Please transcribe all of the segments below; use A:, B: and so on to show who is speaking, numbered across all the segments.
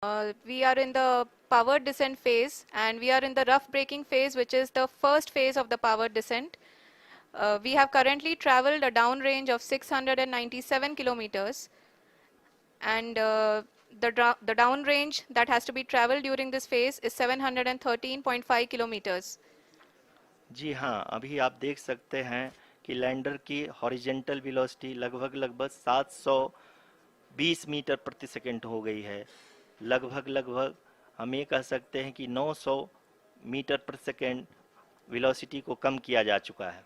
A: We are in the powered descent phase, and we are in the rough braking phase, which is the first phase of the powered descent. We have currently traveled a downrange of 697 kilometers, and the downrange that has to be traveled during this phase is 713.5 kilometers.
B: जी हाँ, अभी आप देख सकते हैं कि lander की horizontal velocity लगभग 720 metre प्रति सेकंड हो गई है। लगभग हम ये कह सकते हैं कि 900 मीटर प्रति सेकंड वेलोसिटी को कम किया जा चुका है।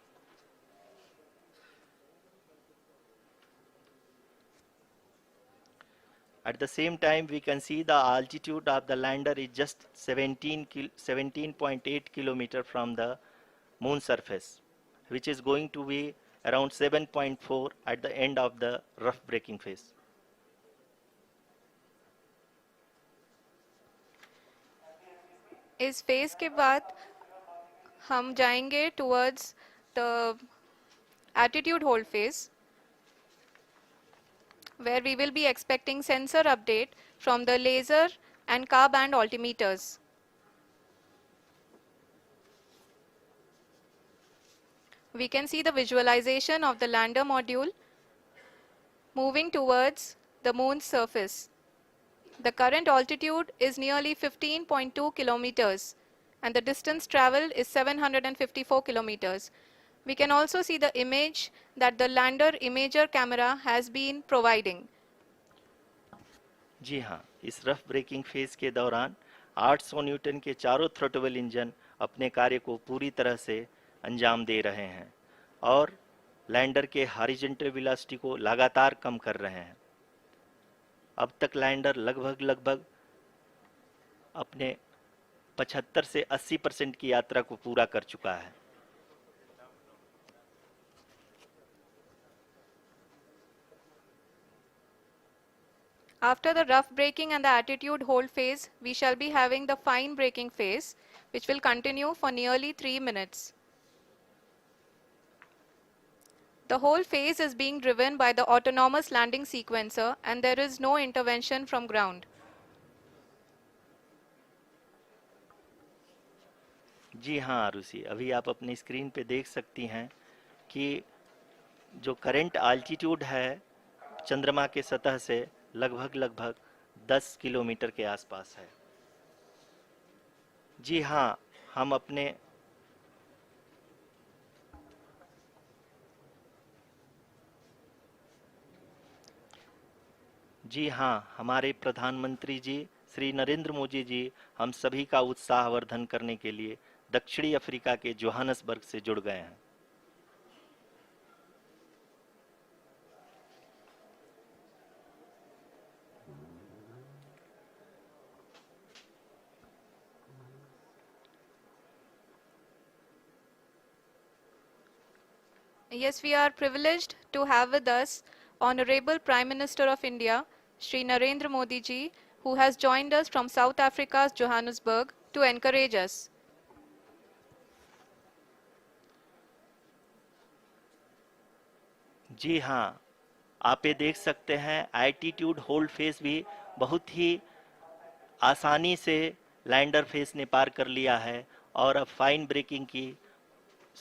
B: At the same time, we can see the altitude of the lander is just 17.8 kilometer from the moon surface, which is going to be around 7.4 at the end of the rough braking phase.
A: इस phase के बाद हम जाएंगे towards the attitude hold phase, where we will be expecting sensor update from the laser and car band altimeters. We can see the visualization of the lander module moving towards the moon's surface. The current altitude is nearly 15.2 kilometers, and the distance traveled is 754 kilometers. We can also see the image that the lander imager camera has been providing.
B: जी हाँ, इस rough breaking phase के दौरान 800 Newton के चारों throttle engine अपने कार्य को पूरी तरह से अंजाम दे रहे हैं और लैंडर के हॉरिजॉन्टल वेलोसिटी को लगातार कम कर रहे हैं। अब तक लैंडर लगभग अपने 75 से 80% की यात्रा को पूरा कर चुका है।
A: After the rough braking and the attitude hold phase, we shall be having the fine braking phase, which will continue for nearly 3 minutes. The whole phase is being driven by the autonomous landing sequencer, and there is no intervention from ground.
B: जी हाँ आरुषि, अभी आप अपनी screen पे देख सकती हैं कि जो करंट आल्टीट्यूड है चंद्रमा के सतह से लगभग 10 किलोमीटर के आसपास है। जी हाँ, हम अपने जी हाँ, हमारे प्रधानमंत्री जी श्री नरेंद्र मोदी जी हम सभी का उत्साहवर्धन करने के लिए दक्षिणी अफ्रीका के जोहानसबर्ग से जुड़ गए हैं।
A: Yes, we are privileged to have with us Honorable Prime Minister of India, Shri Narendra Modi ji, who has joined us from South Africa's Johannesburg to encourage us.
B: जी हाँ, आप ये देख सकते हैं एल्टीट्यूड होल्ड फेस भी बहुत ही आसानी से लैंडर फेस ने पार कर लिया है और अब फाइन ब्रेकिंग की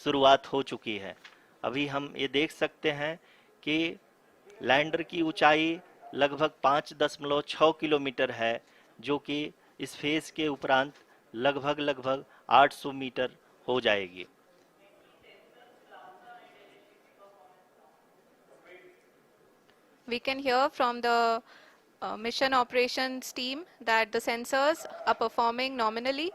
B: शुरुआत हो चुकी है। अभी हम ये देख सकते हैं कि लैंडर की ऊंचाई लगभग 5.6 किलोमीटर है, जो कि इस फेज के उपरांत लगभग 800 मीटर हो जाएगी।
A: We can hear from the mission operations team that the sensors are performing nominally,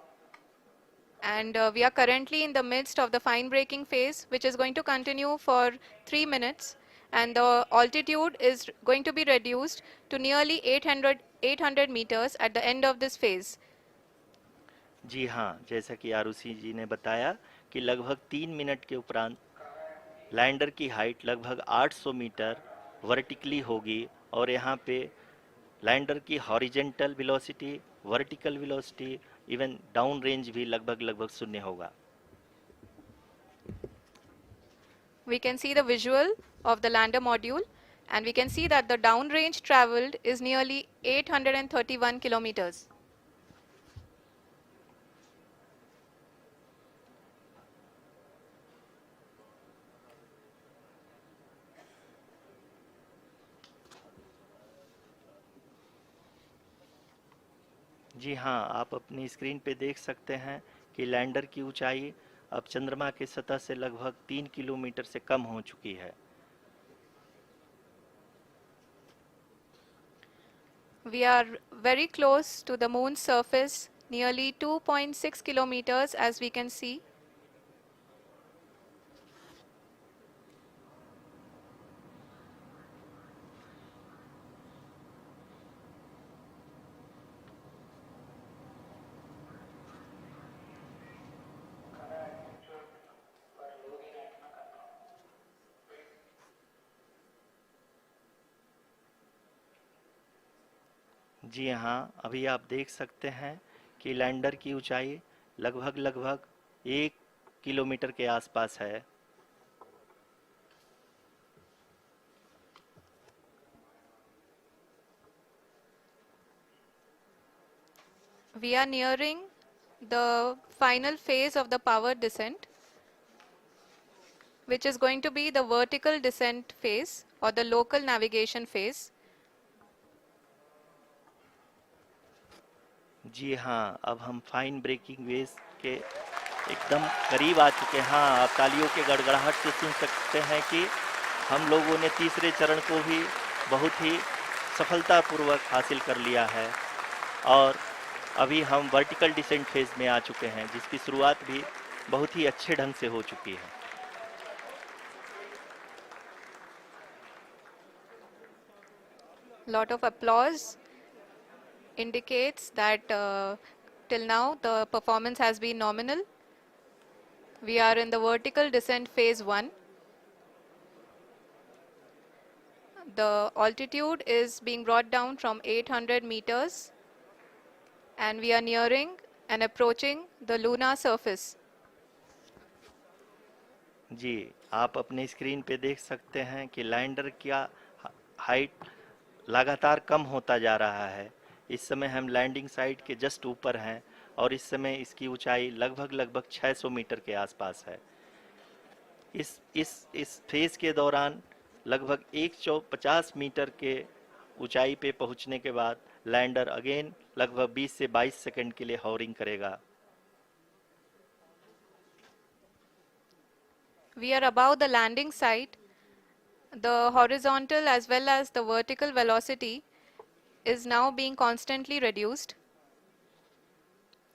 A: and we are currently in the midst of the fine braking phase, which is going to continue for 3 minutes, and the altitude is going to be reduced to nearly 800 meters at the end of this phase.
B: जी हाँ, जैसा कि आरुषि जी ने बताया कि लगभग 3 minute के उपरांत lander की हाइट लगभग 800 मीटर वर्टिकली होगी और यहाँ पे लैंडर की horizontal velocity, vertical velocity, even down range भी लगभग शून्य होगा।
A: We can see the visual of the lander module And we can see that the downrange traveled is nearly 831 kilometers.
B: जी हाँ, आप अपनी स्क्रीन पे देख सकते हैं कि लैंडर की ऊंचाई अब चंद्रमा की सतह से लगभग 3 किलोमीटर से कम हो चुकी है।
A: We are very close to the moon's surface, nearly 2.6 kilometers as we can see.
B: जी हाँ, अभी आप देख सकते हैं कि लैंडर की ऊंचाई लगभग 1 किलोमीटर के आसपास है।
A: We are nearing the final phase of the power descent, which is going to be the vertical descent phase or the local navigation phase.
B: जी हाँ, अब हम फाइन ब्रेकिंग वेव्स के एकदम करीब आ चुके हैं। हाँ, आप तालियों के गड़गड़ाहट से सुन सकते हैं कि हम लोगों ने तीसरे चरण को भी बहुत ही सफलतापूर्वक हासिल कर लिया है और अभी हम वर्टिकल डिसेंट फेज में आ चुके हैं, जिसकी शुरुआत भी बहुत ही अच्छे ढंग से हो चुकी है।
A: Lot of applause indicates that till now the performance has been nominal. We are in the vertical descent phase 1. The altitude is being brought down from 800 meters and we are nearing and approaching the lunar surface.
B: जी, आप अपने screen पे देख सकते हैं कि lander का height लगातार कम होता जा रहा है। इस समय हम लैंडिंग साइट के जस्ट ऊपर हैं और इस समय इसकी ऊंचाई लगभग 600 मीटर के आसपास है। इस फेज के दौरान लगभग 150 मीटर के ऊंचाई पे पहुंचने के बाद लैंडर अगेन लगभग 20 से 22 सेकंड के लिए हॉवरिंग करेगा।
A: We are above the landing site. The horizontal as well as the vertical velocity is now being constantly reduced.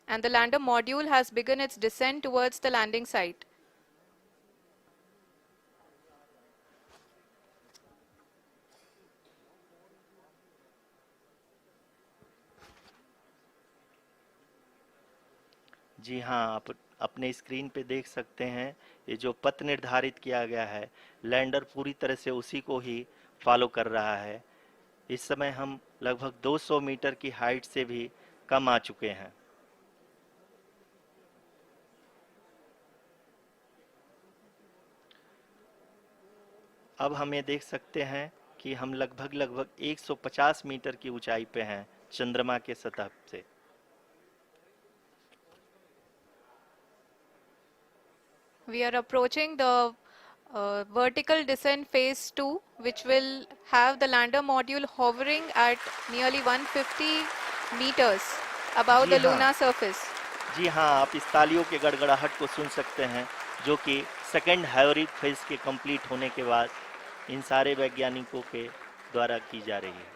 A: And the lander module has begun its descent towards the landing site.
B: जी हाँ, आप अपने screen पे देख सकते हैं ये जो पथ निर्धारित किया गया है, लैंडर पूरी तरह से उसी को ही फॉलो कर रहा है। इस समय हम लगभग 200 मीटर की हाइट से भी कम आ चुके हैं। अब हम ये देख सकते हैं कि हम लगभग 150 मीटर की ऊंचाई पे हैं चंद्रमा के सतह से।
A: We are approaching the vertical descent phase 2, which will have the lander module hovering at nearly 150 meters above
B: ji
A: the
B: हाँ,
A: lunar surface.
B: जी हाँ, आप इस तालियों के गड़गड़ाहट को सुन सकते हैं, जो कि सेकंड हाइब्रिड फेज के कंप्लीट होने के बाद इन सारे वैज्ञानिकों के द्वारा की जा रही है।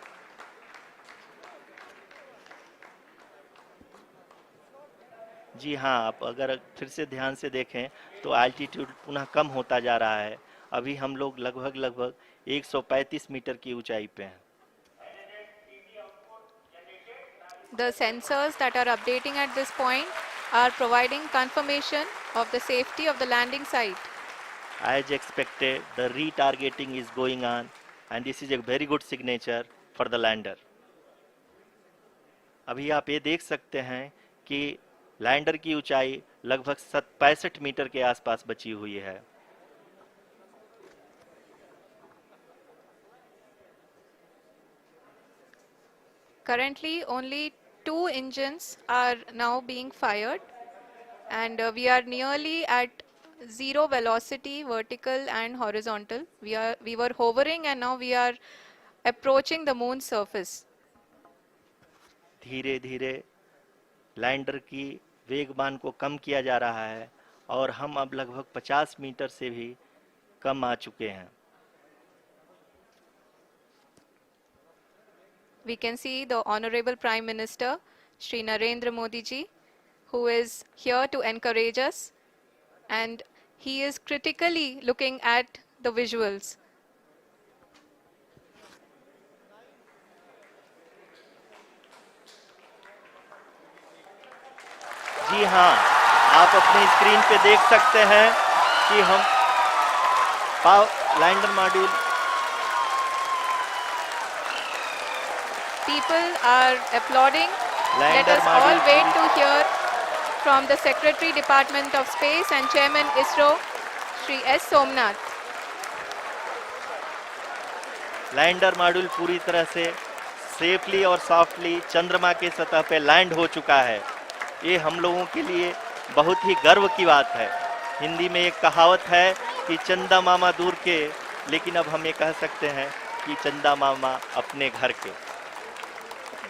B: जी हाँ, आप अगर फिर से ध्यान से देखें तो एल्टीट्यूड पुनः कम होता जा रहा है। अभी हम लोग लगभग 135 मीटर की ऊंचाई पे हैं।
A: The sensors that are updating at this point are providing confirmation of the safety of the landing site.
B: As expected, the retargeting is going on and this is a very good signature for the lander. अभी आप ये देख सकते हैं कि lander की ऊंचाई लगभग 65 मीटर के आसपास बची हुई है।
A: Currently, only 2 engines are now being fired, and we are nearly at zero velocity, vertical and horizontal. We were hovering, and now we are approaching the moon's surface.
B: धीरे धीरे लैंडर की वेगमान को कम किया जा रहा है और हम अब लगभग 50 मीटर से भी कम आ चुके हैं.
A: We can see the Honorable Prime Minister, Shri Narendra Modi ji, who is here to encourage us, and he is critically looking at the visuals.
B: जी हाँ, आप अपनी स्क्रीन पे देख सकते हैं कि हम lander module.
A: People are applauding. Let
B: lander
A: us all
B: module
A: wait to hear from the Secretary Department of Space and Chairman ISRO, Shri S. Somnath.
B: Lander module पूरी तरह से सेफली और सॉफ्टली चंद्रमा के सतह पे लैंड हो चुका है. ये हम लोगों के लिए बहुत ही गर्व की बात है. हिंदी में एक कहावत है कि चंदा मामा दूर के, लेकिन अब हम ये कह सकते हैं कि चंदा मामा अपने घर के.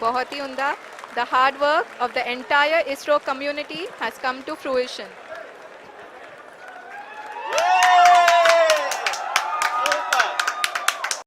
A: बहुत ही उम्दा. The hard work of the entire ISRO community has come to fruition.